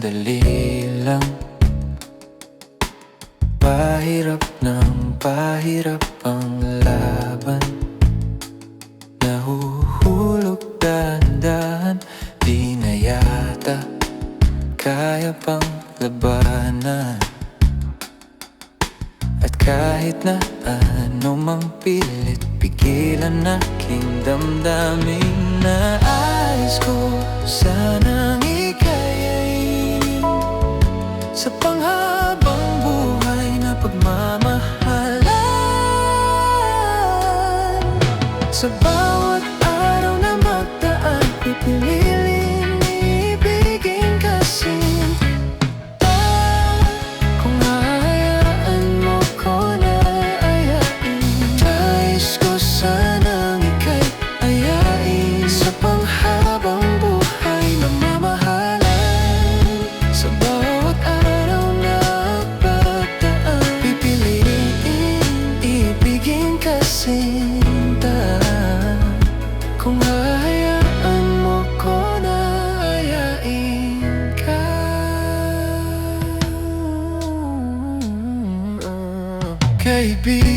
sandali lang. Pahirap ng pahirap ang laban, nahuhulog dahan-dahan, di na yata kaya pang labanan. At kahit na anumang pilit, pigilan aking damdamin. Nais ko sanang ikayain sa panghabang buhay na pagmamahalan. Sa bawat araw na magdaan, pipililing ibigin ka sinta. Kung hahayaan mo ko na ayain, nais ko sanang ika'y ayain sa panghabang buhay na mamahalan. Sa bawat araw na pagdaan, pipiliin ibigin ka sinta. Kung hahayaan mo ko na ayain ka. Kaibigan,